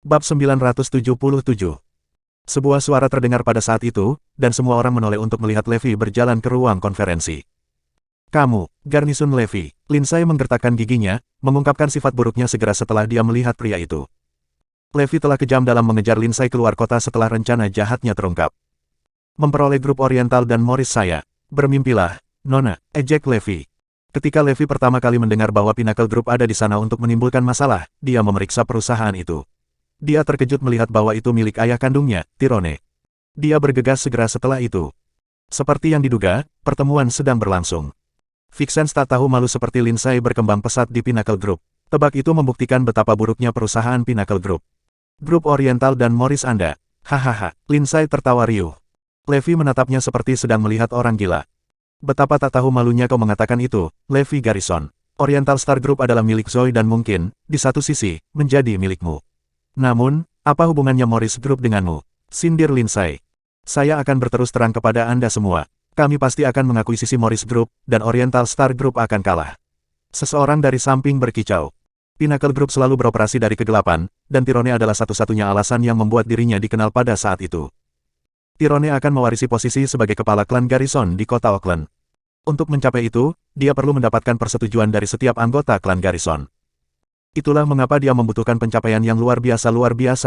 S1: Bab 977. Sebuah suara terdengar pada saat itu, dan semua orang menoleh untuk melihat Levi berjalan ke ruang konferensi. Kamu, Garnison Levi. Lindsay menggertakkan giginya, mengungkapkan sifat buruknya segera setelah dia melihat pria itu. Levi telah kejam dalam mengejar Lindsay keluar kota setelah rencana jahatnya terungkap. Memperoleh grup Oriental dan Morris saya. Bermimpilah, Nona, ejek Levi. Ketika Levi pertama kali mendengar bahwa Pinnacle Group ada di sana untuk menimbulkan masalah, dia memeriksa perusahaan itu. Dia terkejut melihat bahwa itu milik ayah kandungnya, Tyrone. Dia bergegas segera setelah itu. Seperti yang diduga, pertemuan sedang berlangsung. Vixens tak tahu malu seperti Lindsay berkembang pesat di Pinnacle Group. Tebak itu membuktikan betapa buruknya perusahaan Pinnacle Group. Grup Oriental dan Morris Anda. Hahaha, Lindsay tertawa riuh. Levi menatapnya seperti sedang melihat orang gila. Betapa tak tahu malunya kau mengatakan itu, Levi Garrison. Oriental Star Group adalah milik Zoe dan mungkin, di satu sisi, menjadi milikmu. Namun, apa hubungannya Morris Group denganmu? Sindir Lindsay. Saya akan berterus terang kepada Anda semua. Kami pasti akan mengakuisisi Morris Group, dan Oriental Star Group akan kalah. Seseorang dari samping berkicau. Pinnacle Group selalu beroperasi dari kegelapan, dan Tyrone adalah satu-satunya alasan yang membuat dirinya dikenal pada saat itu. Tyrone akan mewarisi posisi sebagai kepala klan Garrison di kota Auckland. Untuk mencapai itu, dia perlu mendapatkan persetujuan dari setiap anggota klan Garrison. Itulah mengapa dia membutuhkan pencapaian yang luar biasa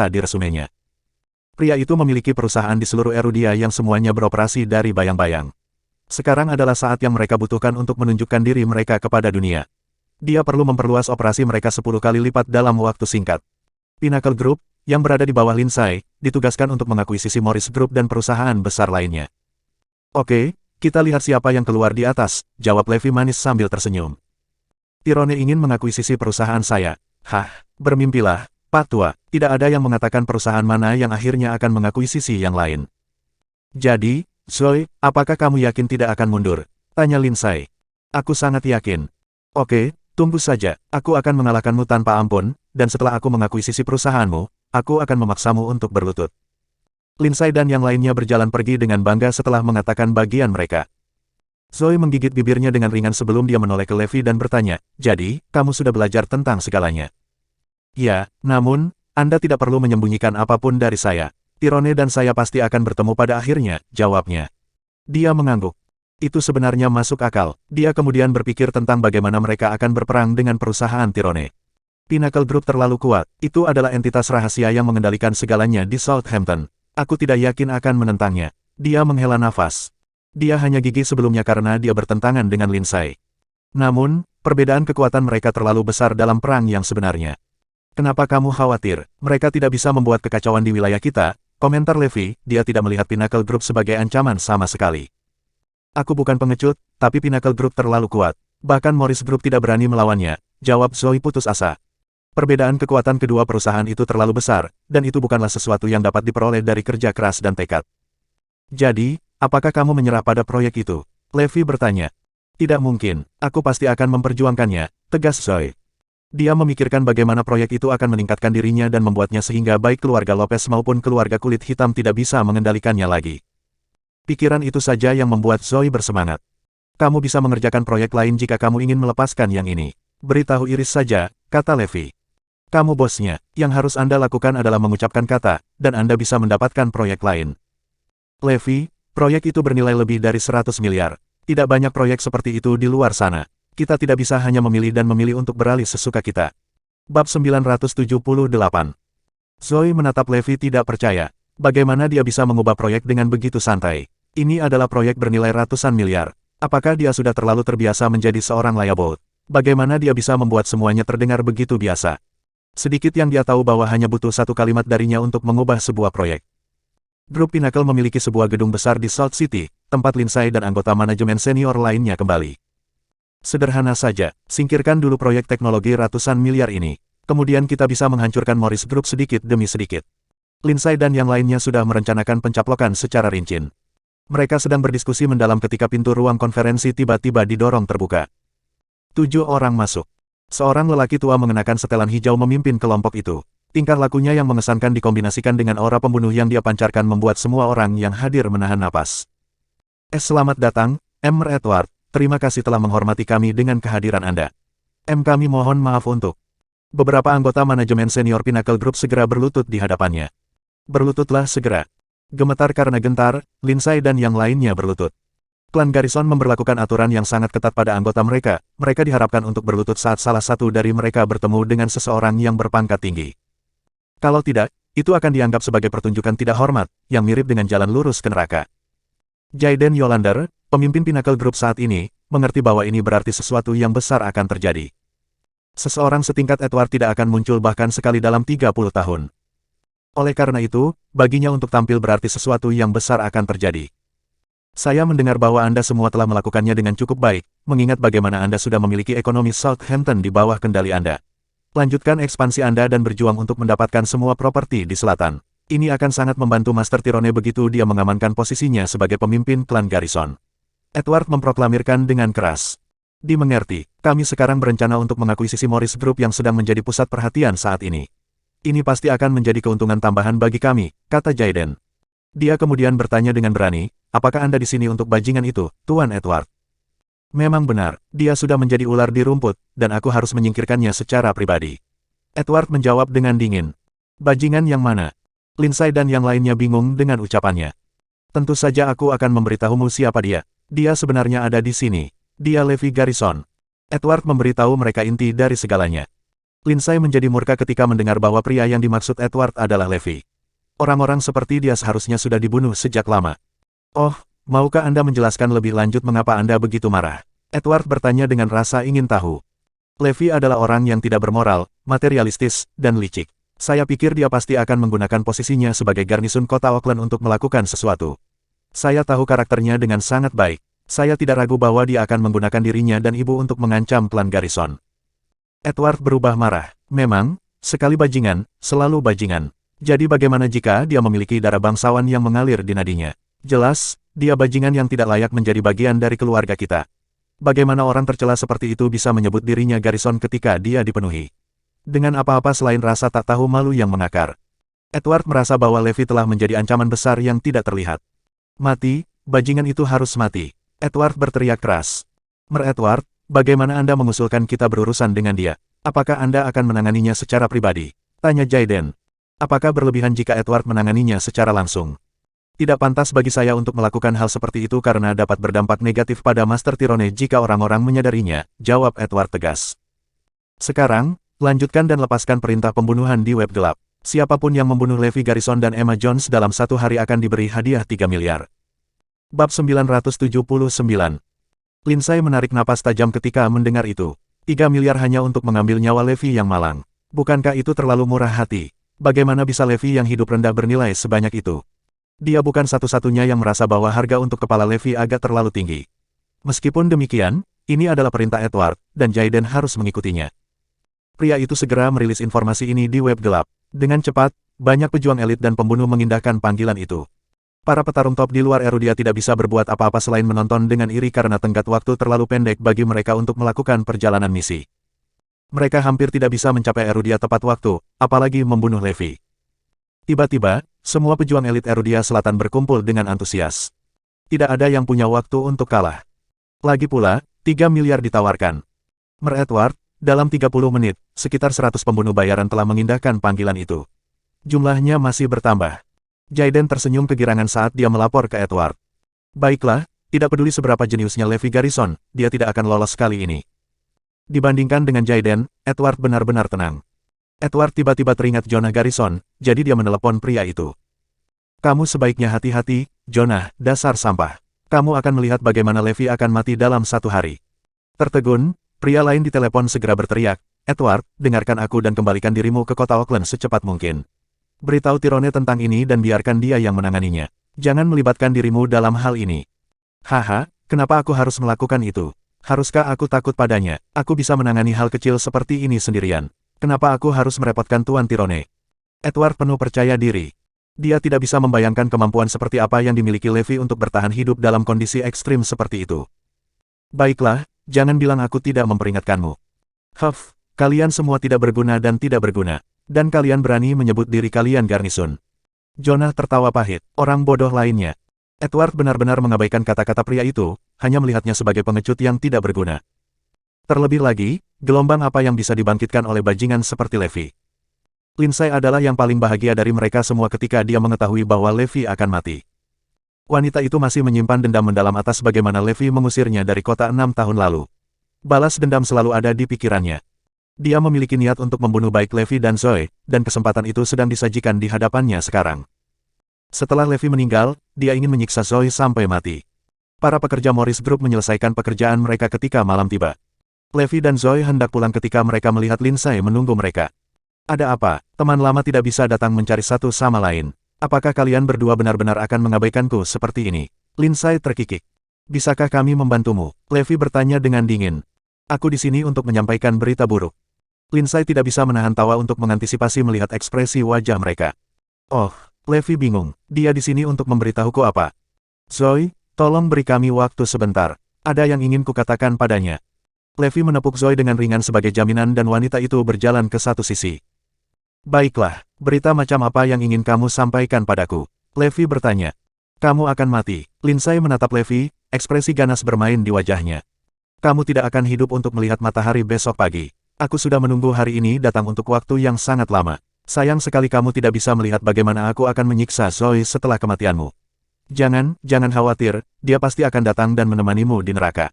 S1: di resumenya. Pria itu memiliki perusahaan di seluruh Erudia yang semuanya beroperasi dari bayang-bayang. Sekarang adalah saat yang mereka butuhkan untuk menunjukkan diri mereka kepada dunia. Dia perlu memperluas operasi mereka 10 kali lipat dalam waktu singkat. Pinnacle Group, yang berada di bawah Lindsay, ditugaskan untuk mengakuisisi Morris Group dan perusahaan besar lainnya. Oke, kita lihat siapa yang keluar di atas, jawab Levi manis sambil tersenyum. Tyrone ingin mengakuisisi perusahaan saya. Hah, bermimpilah, Pak Tua, tidak ada yang mengatakan perusahaan mana yang akhirnya akan mengakuisisi yang lain. Jadi, Zoe, apakah kamu yakin tidak akan mundur? Tanya Lindsay. Aku sangat yakin. Oke. Tunggu saja, aku akan mengalahkanmu tanpa ampun, dan setelah aku mengakuisisi perusahaanmu, aku akan memaksamu untuk berlutut. Lindsay dan yang lainnya berjalan pergi dengan bangga setelah mengatakan bagian mereka. Zoe menggigit bibirnya dengan ringan sebelum dia menoleh ke Levi dan bertanya, jadi, kamu sudah belajar tentang segalanya? Ya, namun, Anda tidak perlu menyembunyikan apapun dari saya. Tyrone dan saya pasti akan bertemu pada akhirnya, jawabnya. Dia mengangguk. Itu sebenarnya masuk akal. Dia kemudian berpikir tentang bagaimana mereka akan berperang dengan perusahaan Tyrone. Pinnacle Group terlalu kuat. Itu adalah entitas rahasia yang mengendalikan segalanya di Southampton. Aku tidak yakin akan menentangnya. Dia menghela nafas. Dia hanya gigih sebelumnya karena dia bertentangan dengan Lindsay. Namun, perbedaan kekuatan mereka terlalu besar dalam perang yang sebenarnya. Kenapa kamu khawatir? Mereka tidak bisa membuat kekacauan di wilayah kita, komentar Levi. Dia tidak melihat Pinnacle Group sebagai ancaman sama sekali. Aku bukan pengecut, tapi Pinnacle Group terlalu kuat. Bahkan Morris Group tidak berani melawannya, jawab Zoe putus asa. Perbedaan kekuatan kedua perusahaan itu terlalu besar, dan itu bukanlah sesuatu yang dapat diperoleh dari kerja keras dan tekad. Jadi, apakah kamu menyerah pada proyek itu? Levi bertanya. Tidak mungkin, aku pasti akan memperjuangkannya, tegas Zoe. Dia memikirkan bagaimana proyek itu akan meningkatkan dirinya dan membuatnya sehingga baik keluarga Lopez maupun keluarga kulit hitam tidak bisa mengendalikannya lagi. Pikiran itu saja yang membuat Zoe bersemangat. Kamu bisa mengerjakan proyek lain jika kamu ingin melepaskan yang ini. Beritahu Iris saja, kata Levi. Kamu bosnya, yang harus Anda lakukan adalah mengucapkan kata, dan Anda bisa mendapatkan proyek lain. Levi, proyek itu bernilai lebih dari 100 miliar. Tidak banyak proyek seperti itu di luar sana. Kita tidak bisa hanya memilih dan memilih untuk beralih sesuka kita. Bab 978. Zoe menatap Levi tidak percaya. Bagaimana dia bisa mengubah proyek dengan begitu santai? Ini adalah proyek bernilai ratusan miliar. Apakah dia sudah terlalu terbiasa menjadi seorang layabouts? Bagaimana dia bisa membuat semuanya terdengar begitu biasa? Sedikit yang dia tahu bahwa hanya butuh satu kalimat darinya untuk mengubah sebuah proyek. Grup Pinnacle memiliki sebuah gedung besar di Salt City, tempat Lindsay dan anggota manajemen senior lainnya kembali. Sederhana saja, singkirkan dulu proyek teknologi ratusan miliar ini. Kemudian kita bisa menghancurkan Morris Group sedikit demi sedikit. Lindsay dan yang lainnya sudah merencanakan pencaplokan secara rinci. Mereka sedang berdiskusi mendalam ketika pintu ruang konferensi tiba-tiba didorong terbuka. 7 orang masuk. Seorang lelaki tua mengenakan setelan hijau memimpin kelompok itu. Tingkah lakunya yang mengesankan dikombinasikan dengan aura pembunuh yang dia pancarkan membuat semua orang yang hadir menahan napas. Selamat datang, Emmer Edward. Terima kasih telah menghormati kami dengan kehadiran Anda. Kami mohon maaf untuk. Beberapa anggota manajemen senior Pinnacle Group segera berlutut di hadapannya. Berlututlah segera. Gemetar karena gentar, Lindsay dan yang lainnya berlutut. Klan Garrison memberlakukan aturan yang sangat ketat pada anggota mereka. Mereka diharapkan untuk berlutut saat salah satu dari mereka bertemu dengan seseorang yang berpangkat tinggi. Kalau tidak, itu akan dianggap sebagai pertunjukan tidak hormat, yang mirip dengan jalan lurus ke neraka. Jayden Yolander, pemimpin Pinnacle Group saat ini, mengerti bahwa ini berarti sesuatu yang besar akan terjadi. Seseorang setingkat Edward tidak akan muncul bahkan sekali dalam 30 tahun. Oleh karena itu, baginya untuk tampil berarti sesuatu yang besar akan terjadi. Saya mendengar bahwa Anda semua telah melakukannya dengan cukup baik, mengingat bagaimana Anda sudah memiliki ekonomi Southampton di bawah kendali Anda. Lanjutkan ekspansi Anda dan berjuang untuk mendapatkan semua properti di selatan. Ini akan sangat membantu Master Tyrone begitu dia mengamankan posisinya sebagai pemimpin klan Garrison. Edward memproklamirkan dengan keras. Dimengerti, kami sekarang berencana untuk mengakuisisi Morris Group yang sedang menjadi pusat perhatian saat ini. Ini pasti akan menjadi keuntungan tambahan bagi kami, kata Jayden. Dia kemudian bertanya dengan berani, apakah Anda di sini untuk bajingan itu, Tuan Edward? Memang benar, dia sudah menjadi ular di rumput, dan aku harus menyingkirkannya secara pribadi. Edward menjawab dengan dingin. Bajingan yang mana? Lindsay dan yang lainnya bingung dengan ucapannya. Tentu saja aku akan memberitahumu siapa dia. Dia sebenarnya ada di sini. Dia Levi Garrison. Edward memberitahu mereka inti dari segalanya. Lindsay menjadi murka ketika mendengar bahwa pria yang dimaksud Edward adalah Levi. Orang-orang seperti dia seharusnya sudah dibunuh sejak lama. Oh, maukah Anda menjelaskan lebih lanjut mengapa Anda begitu marah? Edward bertanya dengan rasa ingin tahu. Levi adalah orang yang tidak bermoral, materialistis, dan licik. Saya pikir dia pasti akan menggunakan posisinya sebagai garnisun kota Auckland untuk melakukan sesuatu. Saya tahu karakternya dengan sangat baik. Saya tidak ragu bahwa dia akan menggunakan dirinya dan ibu untuk mengancam klan Garrison. Edward berubah marah. Memang, sekali bajingan, selalu bajingan. Jadi bagaimana jika dia memiliki darah bangsawan yang mengalir di nadinya? Jelas, dia bajingan yang tidak layak menjadi bagian dari keluarga kita. Bagaimana orang tercela seperti itu bisa menyebut dirinya Garrison ketika dia dipenuhi dengan apa-apa selain rasa tak tahu malu yang mengakar? Edward merasa bahwa Levi telah menjadi ancaman besar yang tidak terlihat. Mati, bajingan itu harus mati. Edward berteriak keras. Edward, bagaimana Anda mengusulkan kita berurusan dengan dia? Apakah Anda akan menanganinya secara pribadi? Tanya Jayden. Apakah berlebihan jika Edward menanganinya secara langsung? Tidak pantas bagi saya untuk melakukan hal seperti itu karena dapat berdampak negatif pada Master Tyrone jika orang-orang menyadarinya, jawab Edward tegas. Sekarang, lanjutkan dan lepaskan perintah pembunuhan di web gelap. Siapapun yang membunuh Levi Garrison dan Emma Jones dalam 1 hari akan diberi hadiah 3 miliar. Bab 979. Lindsay menarik napas tajam ketika mendengar itu. 3 miliar hanya untuk mengambil nyawa Levi yang malang. Bukankah itu terlalu murah hati? Bagaimana bisa Levi yang hidup rendah bernilai sebanyak itu? Dia bukan satu-satunya yang merasa bahwa harga untuk kepala Levi agak terlalu tinggi. Meskipun demikian, ini adalah perintah Edward, dan Jayden harus mengikutinya. Pria itu segera merilis informasi ini di web gelap. Dengan cepat, banyak pejuang elit dan pembunuh mengindahkan panggilan itu. Para petarung top di luar Erudia tidak bisa berbuat apa-apa selain menonton dengan iri karena tenggat waktu terlalu pendek bagi mereka untuk melakukan perjalanan misi. Mereka hampir tidak bisa mencapai Erudia tepat waktu, apalagi membunuh Levi. Tiba-tiba, semua pejuang elit Erudia Selatan berkumpul dengan antusias. Tidak ada yang punya waktu untuk kalah. Lagi pula, 3 miliar ditawarkan. Edward, dalam 30 menit, sekitar 100 pembunuh bayaran telah mengindahkan panggilan itu. Jumlahnya masih bertambah. Jayden tersenyum kegirangan saat dia melapor ke Edward. Baiklah, tidak peduli seberapa jeniusnya Levi Garrison, dia tidak akan lolos kali ini. Dibandingkan dengan Jayden, Edward benar-benar tenang. Edward tiba-tiba teringat Jonah Garrison, jadi dia menelepon pria itu. Kamu sebaiknya hati-hati, Jonah, dasar sampah. Kamu akan melihat bagaimana Levi akan mati dalam 1 hari. Tertegun, pria lain di telepon segera berteriak, Edward, dengarkan aku dan kembalikan dirimu ke kota Auckland secepat mungkin. Beritahu Tyrone tentang ini dan biarkan dia yang menanganinya. Jangan melibatkan dirimu dalam hal ini. Haha, kenapa aku harus melakukan itu? Haruskah aku takut padanya? Aku bisa menangani hal kecil seperti ini sendirian. Kenapa aku harus merepotkan Tuan Tyrone? Edward penuh percaya diri. Dia tidak bisa membayangkan kemampuan seperti apa yang dimiliki Levi untuk bertahan hidup dalam kondisi ekstrim seperti itu. Baiklah, jangan bilang aku tidak memperingatkanmu. Huff, kalian semua tidak berguna dan tidak berguna. Dan kalian berani menyebut diri kalian garnisun. Jonah tertawa pahit, orang bodoh lainnya. Edward benar-benar mengabaikan kata-kata pria itu, hanya melihatnya sebagai pengecut yang tidak berguna. Terlebih lagi, gelombang apa yang bisa dibangkitkan oleh bajingan seperti Levi? Lindsay adalah yang paling bahagia dari mereka semua ketika dia mengetahui bahwa Levi akan mati. Wanita itu masih menyimpan dendam mendalam atas bagaimana Levi mengusirnya dari kota 6 tahun lalu. Balas dendam selalu ada di pikirannya. Dia memiliki niat untuk membunuh baik Levi dan Zoe, dan kesempatan itu sedang disajikan di hadapannya sekarang. Setelah Levi meninggal, dia ingin menyiksa Zoe sampai mati. Para pekerja Morris Group menyelesaikan pekerjaan mereka ketika malam tiba. Levi dan Zoe hendak pulang ketika mereka melihat Lindsay menunggu mereka. Ada apa? Teman lama tidak bisa datang mencari satu sama lain. Apakah kalian berdua benar-benar akan mengabaikanku seperti ini? Lindsay terkikik. Bisakah kami membantumu? Levi bertanya dengan dingin. Aku di sini untuk menyampaikan berita buruk. Lindsay tidak bisa menahan tawa untuk mengantisipasi melihat ekspresi wajah mereka. Oh, Levi bingung. Dia di sini untuk memberitahuku apa? Zoe, tolong beri kami waktu sebentar. Ada yang ingin kukatakan padanya. Levi menepuk Zoe dengan ringan sebagai jaminan dan wanita itu berjalan ke satu sisi. Baiklah, berita macam apa yang ingin kamu sampaikan padaku? Levi bertanya. Kamu akan mati. Lindsay menatap Levi, ekspresi ganas bermain di wajahnya. kamu tidak akan hidup untuk melihat matahari besok pagi. Aku sudah menunggu hari ini datang untuk waktu yang sangat lama. Sayang sekali kamu tidak bisa melihat bagaimana aku akan menyiksa Zoe setelah kematianmu. Jangan khawatir, dia pasti akan datang dan menemanimu di neraka.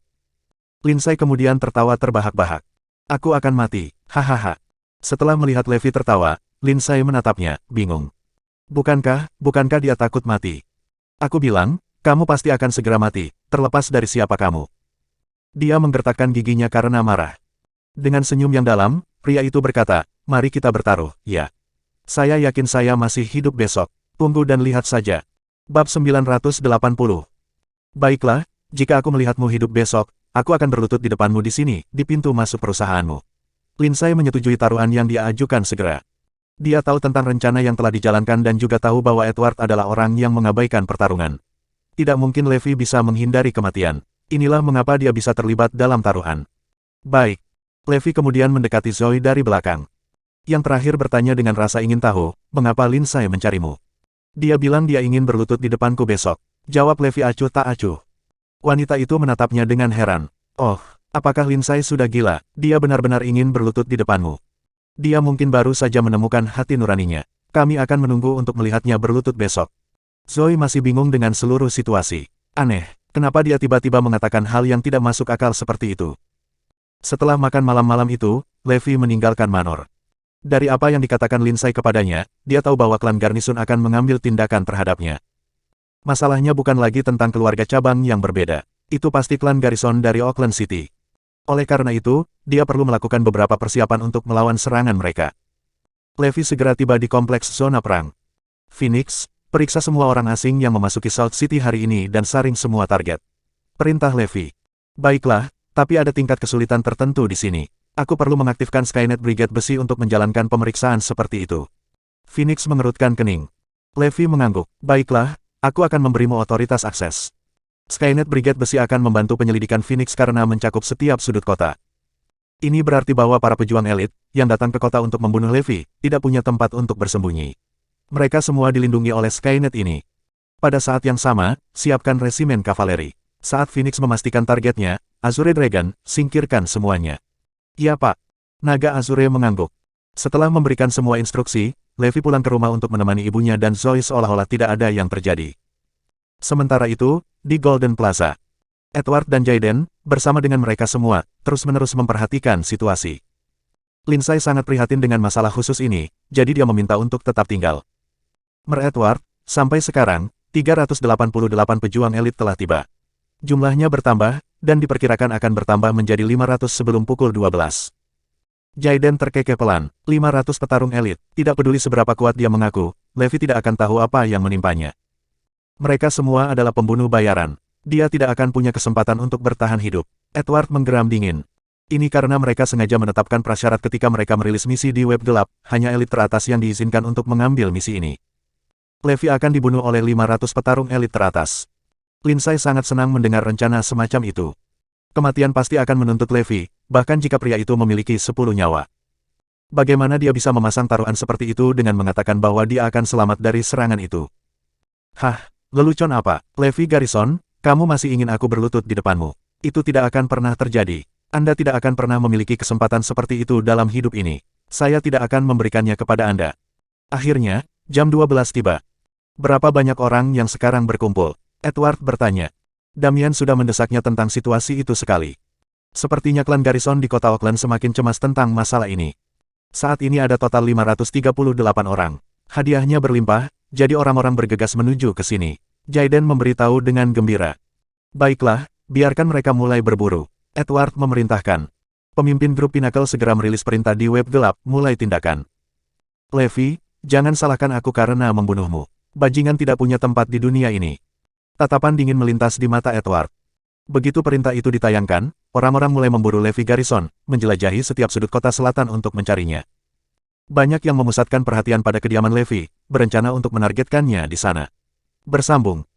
S1: Lindsay kemudian tertawa terbahak-bahak. Aku akan mati, hahaha. Setelah melihat Levi tertawa, Lindsay menatapnya, bingung. Bukankah dia takut mati? Aku bilang, kamu pasti akan segera mati, terlepas dari siapa kamu. Dia menggertakkan giginya karena marah. Dengan senyum yang dalam, pria itu berkata, mari kita bertaruh, ya. Saya yakin saya masih hidup besok. Tunggu dan lihat saja. Bab 980. Baiklah, jika aku melihatmu hidup besok, aku akan berlutut di depanmu di sini, di pintu masuk perusahaanmu. Lindsay menyetujui taruhan yang dia ajukan segera. Dia tahu tentang rencana yang telah dijalankan dan juga tahu bahwa Edward adalah orang yang mengabaikan pertarungan. Tidak mungkin Levi bisa menghindari kematian. Inilah mengapa dia bisa terlibat dalam taruhan. Baik. Levi kemudian mendekati Zoe dari belakang. Yang terakhir bertanya dengan rasa ingin tahu, mengapa Lindsay mencarimu. Dia bilang dia ingin berlutut di depanku besok. Jawab Levi acuh tak acuh. Wanita itu menatapnya dengan heran. Oh, apakah Lindsay sudah gila? Dia benar-benar ingin berlutut di depanmu. Dia mungkin baru saja menemukan hati nuraninya. Kami akan menunggu untuk melihatnya berlutut besok. Zoe masih bingung dengan seluruh situasi. Aneh. Kenapa dia tiba-tiba mengatakan hal yang tidak masuk akal seperti itu? Setelah makan malam-malam itu, Levi meninggalkan Manor. Dari apa yang dikatakan Lindsay kepadanya, dia tahu bahwa klan Garnison akan mengambil tindakan terhadapnya. Masalahnya bukan lagi tentang keluarga cabang yang berbeda. Itu pasti klan Garrison dari Oakland City. Oleh karena itu, dia perlu melakukan beberapa persiapan untuk melawan serangan mereka. Levi segera tiba di kompleks zona perang. Phoenix, periksa semua orang asing yang memasuki South City hari ini dan saring semua target. Perintah Levi. Baiklah, tapi ada tingkat kesulitan tertentu di sini. Aku perlu mengaktifkan Skynet Brigade Besi untuk menjalankan pemeriksaan seperti itu. Phoenix mengerutkan kening. Levi mengangguk. Baiklah, aku akan memberimu otoritas akses. Skynet Brigade Besi akan membantu penyelidikan Phoenix karena mencakup setiap sudut kota. Ini berarti bahwa para pejuang elit, yang datang ke kota untuk membunuh Levi, tidak punya tempat untuk bersembunyi. Mereka semua dilindungi oleh Skynet ini. Pada saat yang sama, siapkan resimen kavaleri. Saat Phoenix memastikan targetnya, Azure Dragon, singkirkan semuanya. Iya Pak. Naga Azure mengangguk. Setelah memberikan semua instruksi, Levi pulang ke rumah untuk menemani ibunya dan Zoe seolah-olah tidak ada yang terjadi. Sementara itu, di Golden Plaza, Edward dan Jayden, bersama dengan mereka semua, terus-menerus memperhatikan situasi. Lindsay sangat prihatin dengan masalah khusus ini, jadi dia meminta untuk tetap tinggal. Edward, sampai sekarang, 388 pejuang elit telah tiba. Jumlahnya bertambah, dan diperkirakan akan bertambah menjadi 500 sebelum pukul 12. Jayden terkekeh pelan, 500 petarung elit, tidak peduli seberapa kuat dia mengaku, Levi tidak akan tahu apa yang menimpanya. Mereka semua adalah pembunuh bayaran. Dia tidak akan punya kesempatan untuk bertahan hidup. Edward menggeram dingin. Ini karena mereka sengaja menetapkan prasyarat ketika mereka merilis misi di web gelap, hanya elit teratas yang diizinkan untuk mengambil misi ini. Levi akan dibunuh oleh 500 petarung elit teratas. Lindsay sangat senang mendengar rencana semacam itu. Kematian pasti akan menuntut Levi, bahkan jika pria itu memiliki 10 nyawa. Bagaimana dia bisa memasang taruhan seperti itu dengan mengatakan bahwa dia akan selamat dari serangan itu? Hah, lelucon apa? Levi Garrison, kamu masih ingin aku berlutut di depanmu? Itu tidak akan pernah terjadi. Anda tidak akan pernah memiliki kesempatan seperti itu dalam hidup ini. Saya tidak akan memberikannya kepada Anda. Akhirnya, jam 12 tiba. Berapa banyak orang yang sekarang berkumpul? Edward bertanya. Damian sudah mendesaknya tentang situasi itu sekali. Sepertinya klan Garrison di kota Oakland semakin cemas tentang masalah ini. Saat ini ada total 538 orang. Hadiahnya berlimpah, jadi orang-orang bergegas menuju ke sini. Jayden memberitahu dengan gembira. Baiklah, biarkan mereka mulai berburu. Edward memerintahkan. Pemimpin grup Pinnacle segera merilis perintah di web gelap, mulai tindakan. Levi, jangan salahkan aku karena membunuhmu. Bajingan tidak punya tempat di dunia ini. Tatapan dingin melintas di mata Edward. Begitu perintah itu ditayangkan, orang-orang mulai memburu Levi Garrison, menjelajahi setiap sudut kota selatan untuk mencarinya. Banyak yang memusatkan perhatian pada kediaman Levi, berencana untuk menargetkannya di sana. Bersambung.